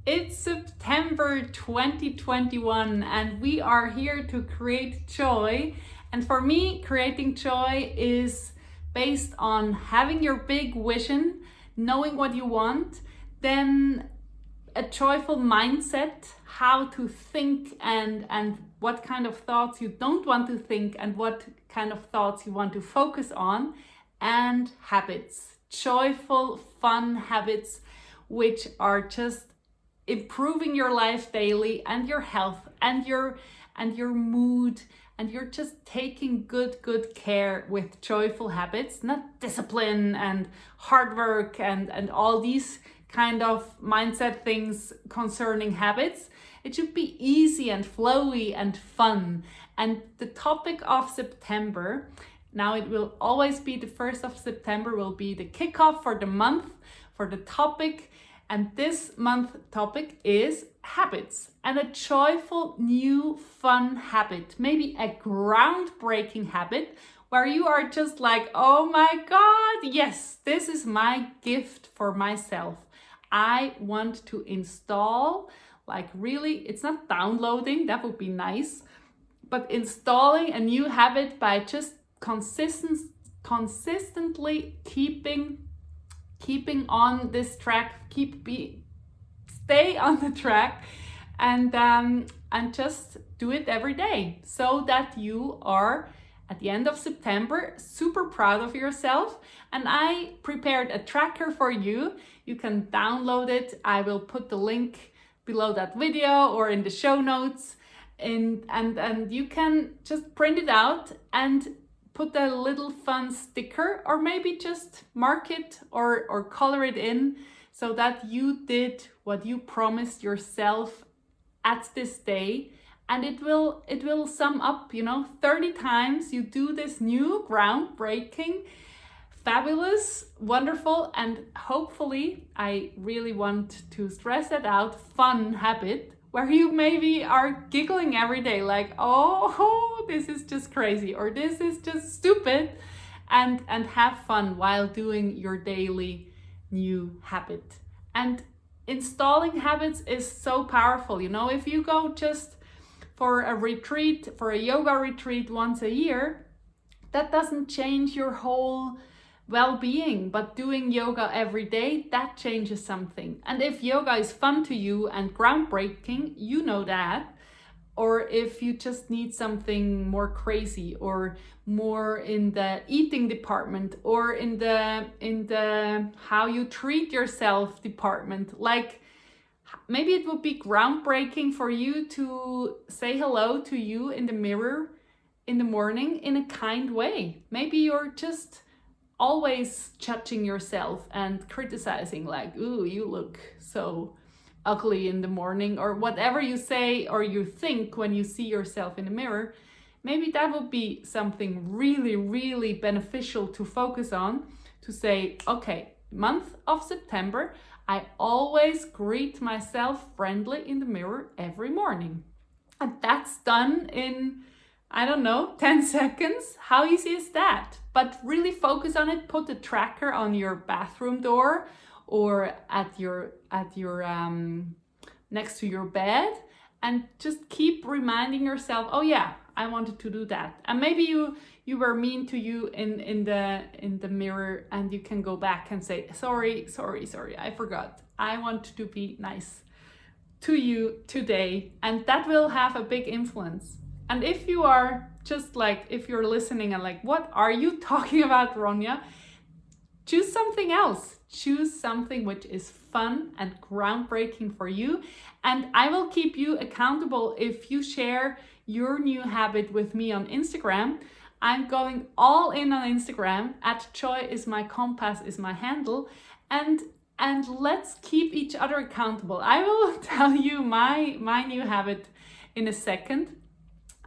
It's September 2021 and we are here to create joy. And for me, creating joy is based on having your big vision, knowing what you want, then a joyful mindset, how to think and what kind of thoughts you don't want to think and what kind of thoughts you want to focus on, and habits, joyful, fun habits, which are just improving your life daily and your health and your mood, and you're just taking good care with joyful habits, not discipline and hard work and all these kind of mindset things concerning habits. It should be easy and flowy and fun. And the topic of September, now it will always be the 1st of September, will be the kickoff for the month, for the topic. And this month topic is habits, and a joyful new fun habit, maybe a groundbreaking habit where you are just like, oh my God, yes, this is my gift for myself. I want to install, like really, it's not downloading, that would be nice, but installing a new habit by just consistently keeping on this track, stay on the track, and just do it every day, so that you are at the end of September super proud of yourself. And I prepared a tracker for you. You can download it. I will put the link below that video or in the show notes, and you can just print it out and put a little fun sticker, or maybe just mark it or color it in, so that you did what you promised yourself at this day. And it will sum up, 30 times you do this new groundbreaking, fabulous, wonderful, and hopefully, I really want to stress that out, fun habit, where you maybe are giggling every day like, oh, this is just crazy, or this is just stupid, and have fun while doing your daily new habit. And installing habits is so powerful. If you go just for a retreat, for a yoga retreat once a year, that doesn't change your whole well-being, but doing yoga every day, that changes something. And if yoga is fun to you and groundbreaking, you know that. Or if you just need something more crazy, or more in the eating department, or in the how you treat yourself department, like maybe it would be groundbreaking for you to say hello to you in the mirror in the morning in a kind way. Maybe you're just always judging yourself and criticizing, like, ooh, you look so ugly in the morning, or whatever you say or you think when you see yourself in the mirror. Maybe that would be something really, really beneficial to focus on, to say, okay, month of September, I always greet myself friendly in the mirror every morning. And that's done in, 10 seconds. How easy is that? But really focus on it. Put a tracker on your bathroom door, or at your next to your bed, and just keep reminding yourself, oh yeah, I wanted to do that. And maybe you were mean to you in the mirror, and you can go back and say, sorry, I forgot. I want to be nice to you today. And that will have a big influence. And if you are just like, if you're listening and like, what are you talking about, Ronja? Choose something else. Choose something which is fun and groundbreaking for you. And I will keep you accountable if you share your new habit with me on Instagram. I'm going all in on Instagram. @joyismycompass is my handle. And let's keep each other accountable. I will tell you my new habit in a second.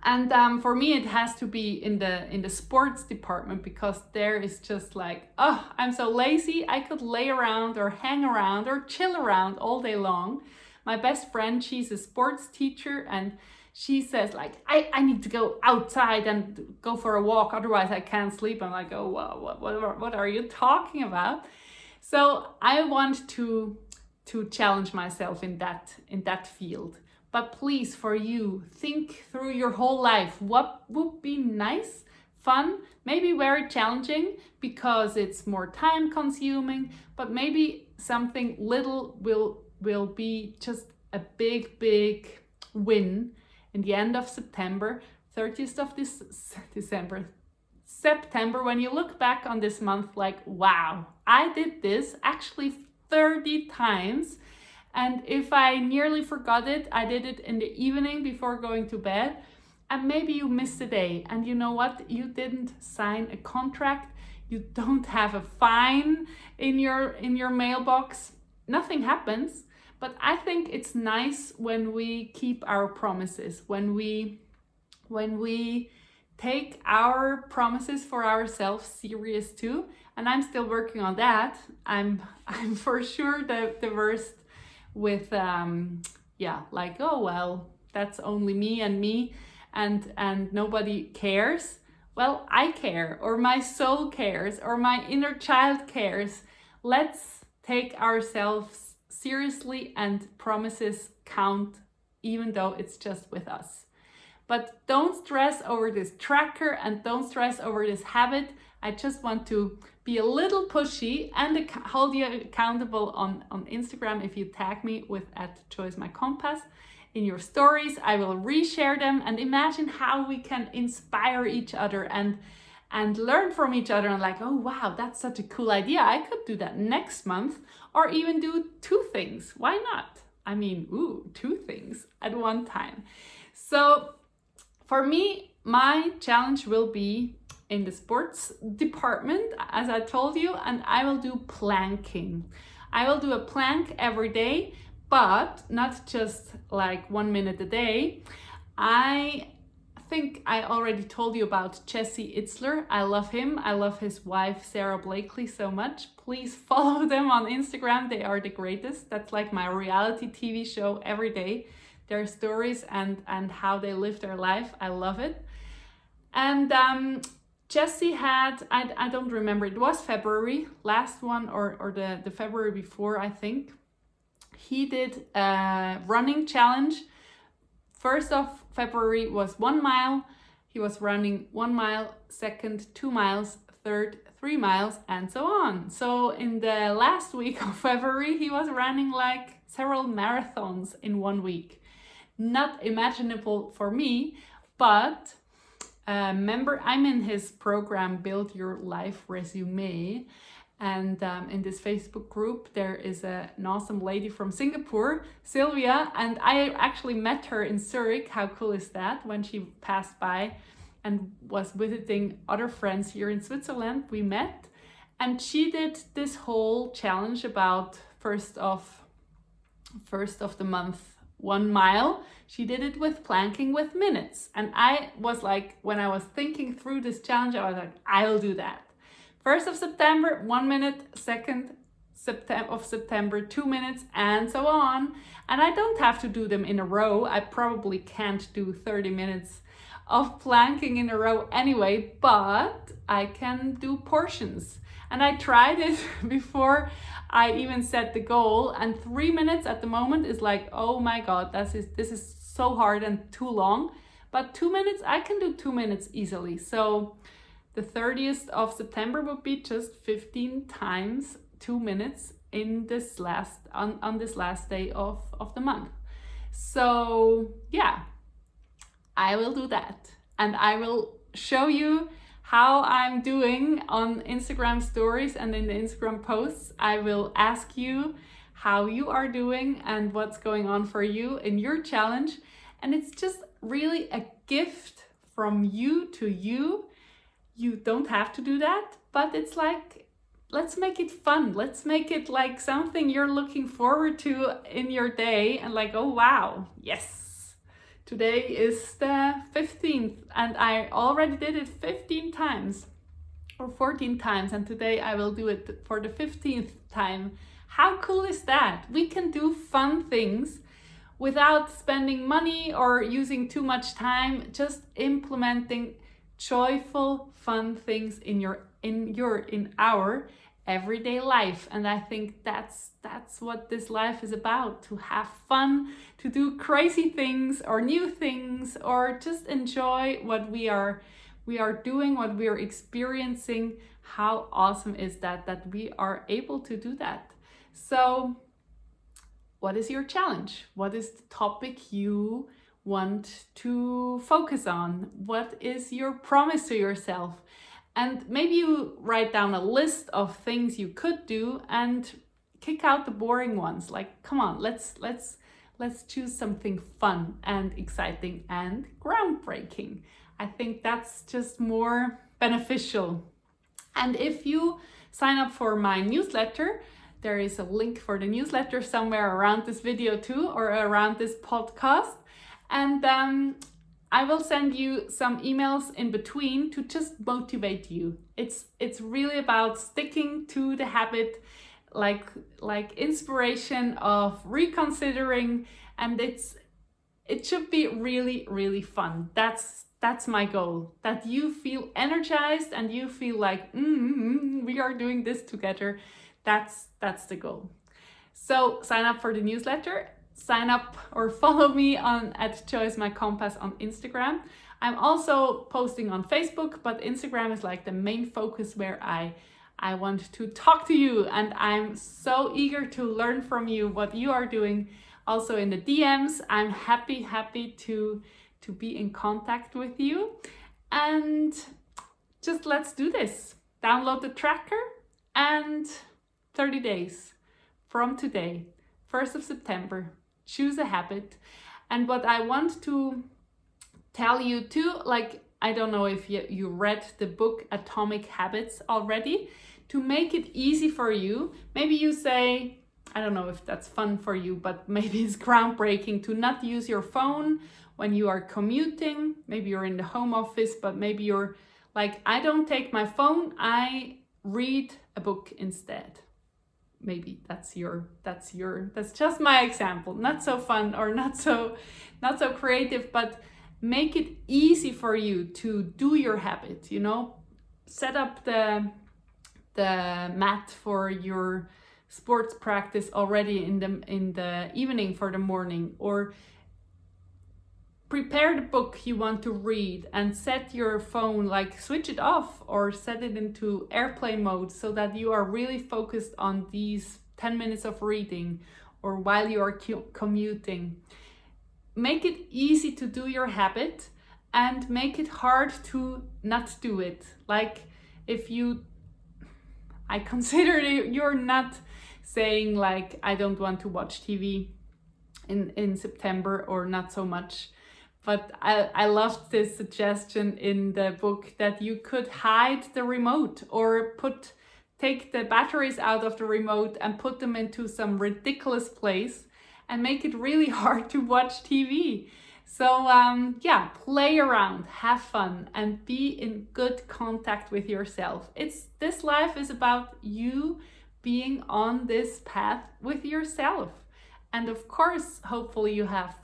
And for me, it has to be in the sports department, because there is just like, oh, I'm so lazy. I could lay around or hang around or chill around all day long. My best friend, she's a sports teacher, and she says like, I need to go outside and go for a walk, otherwise I can't sleep. I'm like, oh, well, what are you talking about? So I want to to challenge myself in that field. But please, for you, think through your whole life. What would be nice, fun, maybe very challenging because it's more time consuming, but maybe something little will be just a big win in the end of September, 30th of this September, when you look back on this month like, wow, I did this actually 30 times. And if I nearly forgot it, I did it in the evening before going to bed. And maybe you missed a day. And you know what? You didn't sign a contract. You don't have a fine in your mailbox. Nothing happens. But I think it's nice when we keep our promises, when we take our promises for ourselves serious too. And I'm still working on that. I'm for sure the worst with like, oh well, that's only me and nobody cares. Well, I care, or my soul cares, or my inner child cares. Let's take ourselves seriously, and promises count, even though it's just with us. But don't stress over this tracker and don't stress over this habit. I just want to be a little pushy and hold you accountable on Instagram. If you tag me with @choicemycompass in your stories, I will reshare them, and imagine how we can inspire each other and learn from each other, and like, oh wow, that's such a cool idea. I could do that next month, or even do 2 things. Why not? I mean, 2 things at one time. So for me, my challenge will be in the sports department, as I told you, and I will do planking. I will do a plank every day, but not just like 1 minute a day. I think I already told you about Jesse Itzler. I love him. I love his wife, Sarah Blakely, so much. Please follow them on Instagram. They are the greatest. That's like my reality TV show every day. Their stories and how they live their life. I love it. And Jesse had, I don't remember, it was February, last one or the February before, I think. He did a running challenge. 1st of February was 1 mile. He was running 1 mile, 2nd, 2 miles, 3rd, 3 miles, and so on. So in the last week of February, he was running like several marathons in 1 week. Not imaginable for me, but remember, I'm in his program, Build Your Life Resume. And in this Facebook group, there is an awesome lady from Singapore, Sylvia, and I actually met her in Zurich. How cool is that? When she passed by and was visiting other friends here in Switzerland, we met. And she did this whole challenge about first of the month, 1 mile. She did it with planking with minutes. And I was like, when I was thinking through this challenge, I was like, I'll do that. 1st of September, 1 minute, 2nd of September, 2 minutes, and so on. And I don't have to do them in a row. I probably can't do 30 minutes of planking in a row anyway, but I can do portions. And I tried it before I even set the goal, and 3 minutes at the moment is like, oh my God, this is so hard and too long. But 2 minutes, I can do 2 minutes easily. So the 30th of September would be just 15 times 2 minutes in this on this last day of the month. So yeah, I will do that. And I will show you how I'm doing on Instagram stories and in the Instagram posts. I will ask you how you are doing and what's going on for you in your challenge. And it's just really a gift from you to you. You don't have to do that, but it's like, let's make it fun. Let's make it like something you're looking forward to in your day and like, oh wow, yes. Today is the 15th and I already did it 15 times or 14 times, and today I will do it for the 15th time. How cool is that? We can do fun things without spending money or using too much time, just implementing joyful, fun things in our everyday life. And I think that's what this life is about, to have fun, to do crazy things or new things, or just enjoy what we are doing, what we are experiencing. How awesome is that we are able to do that? So what is your challenge? What is the topic you want to focus on? What is your promise to yourself? And maybe you write down a list of things you could do and kick out the boring ones. Like, come on, let's choose something fun and exciting and groundbreaking. I think that's just more beneficial. And if you sign up for my newsletter, there is a link for the newsletter somewhere around this video too, or around this podcast. And I will send you some emails in between to just motivate you. It's really about sticking to the habit, like inspiration of reconsidering, and it should be really, really fun. That's my goal, that you feel energized and you feel like we are doing this together. That's the goal. So sign up for the newsletter, sign up or follow me on @joyismycompass on Instagram. I'm also posting on Facebook, but Instagram is like the main focus where I want to talk to you, and I'm so eager to learn from you what you are doing. Also in the DMs, I'm happy to be in contact with you. And just let's do this. Download the tracker, and 30 days from today, 1st of September, choose a habit. And what I want to tell you too, like, I don't know if you read the book Atomic Habits already, to make it easy for you. Maybe you say, I don't know if that's fun for you, but maybe it's groundbreaking to not use your phone when you are commuting. Maybe you're in the home office, but maybe you're like, I don't take my phone, I read a book instead. Maybe that's just my example. Not so fun or not so creative, but make it easy for you to do your habit, you know. Set up the mat for your sports practice already in the evening for the morning, or prepare the book you want to read and set your phone, like switch it off or set it into airplane mode, so that you are really focused on these 10 minutes of reading or while you are commuting. Make it easy to do your habit and make it hard to not do it. Like, I consider you're not saying like, I don't want to watch TV in September, or not so much. But I loved this suggestion in the book that you could hide the remote, or take the batteries out of the remote and put them into some ridiculous place and make it really hard to watch TV. So play around, have fun, and be in good contact with yourself. This life is about you being on this path with yourself. And of course, hopefully you have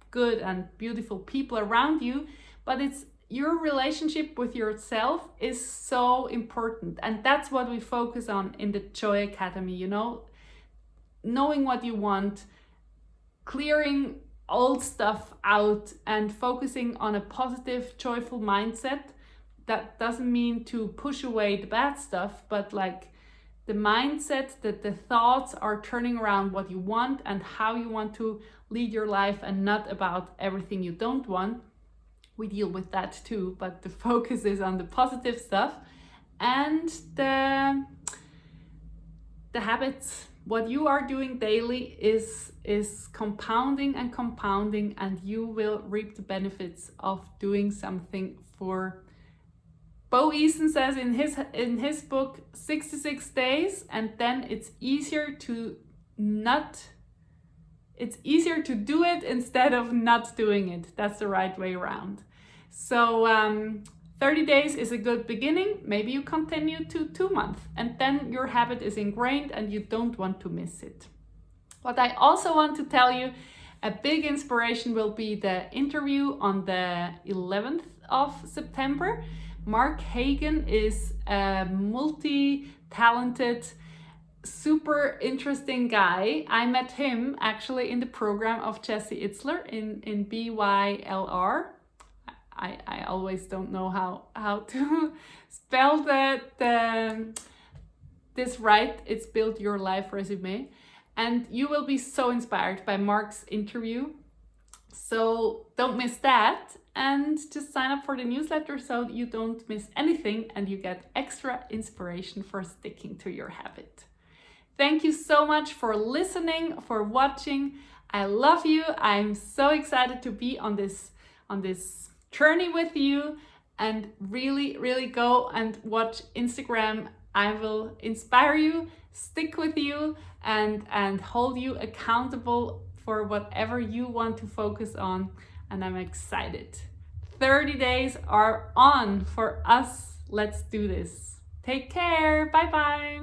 good and beautiful people around you, but it's your relationship with yourself is so important. And that's what we focus on in the Joy Academy, you know, knowing what you want, clearing old stuff out, and focusing on a positive, joyful mindset. That doesn't mean to push away the bad stuff, but like the mindset that the thoughts are turning around what you want and how you want to lead your life, and not about everything you don't want. We deal with that too, but the focus is on the positive stuff and the habits. What you are doing daily is compounding and compounding, and you will reap the benefits of doing something for. Bo Eason says in his book 66 days, and then it's easier to do it instead of not doing it. That's the right way around. So 30 days is a good beginning. Maybe you continue to 2 months, and then your habit is ingrained and you don't want to miss it. What I also want to tell you, a big inspiration will be the interview on the 11th of September. Mark Hagen is a multi-talented, super interesting guy. I met him actually in the program of Jesse Itzler in BYLR. I always don't know how to spell this right. It's Build Your Life Resume. And you will be so inspired by Mark's interview. So don't miss that, and just sign up for the newsletter so you don't miss anything and you get extra inspiration for sticking to your habit. Thank you so much for listening, for watching. I love you. I'm so excited to be on this journey with you, and really go and watch Instagram. I will inspire you, stick with you, and hold you accountable for whatever you want to focus on. And I'm excited. 30 days are on for us. Let's do this. Take care. Bye bye.